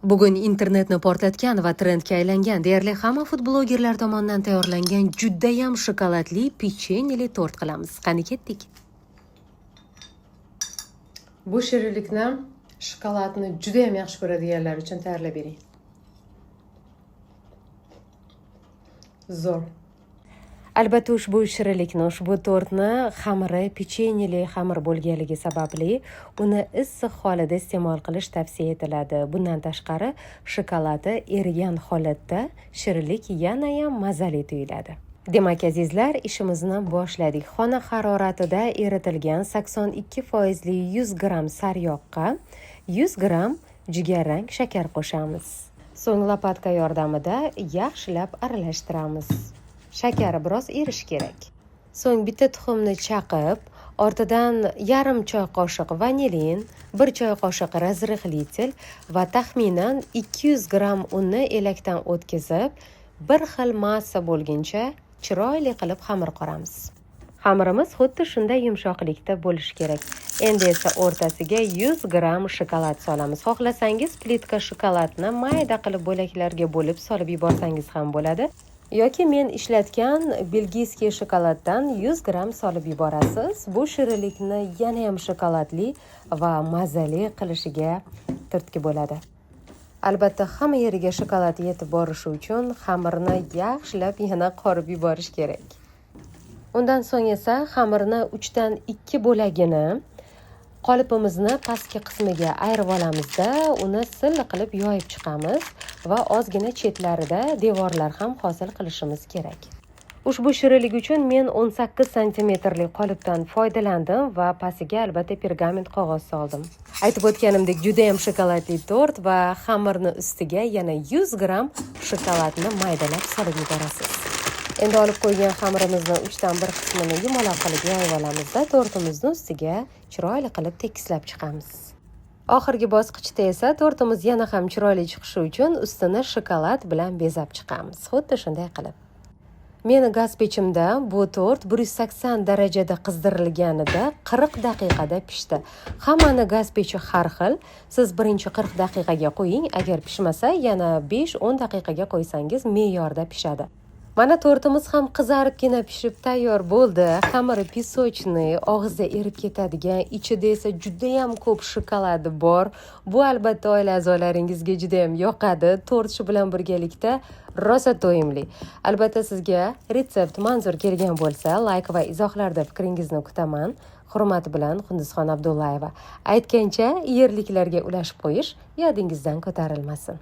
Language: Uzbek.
Bugun internetni portlatgan va trendga aylangan deyarli hamma food blogerlar tomonidan tayyorlangan judayam shokoladli pechenyeli tort qilamiz. Qani ketdik. Bu shirinlikni shokoladni juda ham yaxshi ko'radiganlar uchun tayyorlab bering. Zo'r. Albatta ushbu shirinlikni, ushbu tortni xamiri pechenyeli xamir bo'lganligi sababli uni issiq holida iste'mol qilish tavsiya etiladi. Bundan tashqari, shokoladi erigan holatda shirinlik yana ham mazali tuyuladi. Demak azizlar, ishimizni boshladik. Xona haroratida eritilgan 82% 100 gram sariyog'ga 100 gram jigarrang shakar qo'shamiz. So'ng lopatka yordamida yaxshilab aralashtiramiz. Shakari biroz erishi kerak. So'ng bitta tuxumni chaqib, ortidan yarim choy qoshiq vanilin, 1 choy qoshiq razrixlitel va taxminan 200 gram unni elakdan o'tkazib, bir xil massa bo'lguncha chiroyli qilib xamir qoramiz. Xamirimiz xuddi shunday yumshoqlikda bo'lishi kerak. Endi esa o'rtasiga 100 gram shokolad solamiz. Xohlasangiz plitka shokoladni mayda qilib bo'laklarga bo'lib solib yuborsangiz ham bo'ladi. Yoki men ishlatgan belgiyskiy shokoladdan 100 gram solib yuborasiz. Bu shirinlikni yana ham shokoladli va mazali qilishiga turtki bo'ladi. Albatta hamma yeriga shokolad yetib borishi uchun xamirni yaxshilab yana qorib yuborish kerak. Undan so'ng esa xamirni 3 dan 2 bo'lagini qolipimizni pastki qismiga ayirib olamizda, uni silliq qilib yoyib chiqamiz va ozgina chetlarida devorlar ham hosil qilishimiz kerak. Ushbu shirinlik uchun men 18 santimetrli qolipdan foydalandim va pastiga albatta pergament qog'oz soldim. Aytib o'tganimdek, juda ham shokoladli tort va xamirni ustiga yana 100 gram shokoladni maydalab solib yuborasiz. Endi olib qo'ygan xamirimizni 3 dan 1 qismini yumaloq qilib yoyib olamizda, tortimizni ustiga chiroyli qilib tekislab chiqamiz. Oxirgi bosqichda esa tortimiz yana ham chiroyli chiqishi uchun ustini shokolad bilan bezab chiqamiz. Xuddi shunday qilib. Meni gaz pechimda bu tort 180 darajada qizdirilganida 40 daqiqada pishdi. Hammani gaz pechi har xil. Siz birinchi 40 daqiqaga qo'ying, agar pishmasa yana 5-10 daqiqaga qo'ysangiz me'yorda pishadi. Mana tortimiz ham qizaribgina pishib tayyor bo'ldi. Xamiri pisochniy, og'izda erib ketadigan, ichida esa juda ham ko'p shokoladi bor. Bu albatta oila a'zolaringizga juda ham yoqadi. Tort shu bilan birgalikda rosa to'yimli. Albatta sizga retsept manzur kelgan bo'lsa, like va izohlarda fikringizni kutaman. Hurmat bilan Xunduzxon Abdullayeva. Aytgancha, yerliklarga ulashib qo'yish yodingizdan ko'tarilmasin.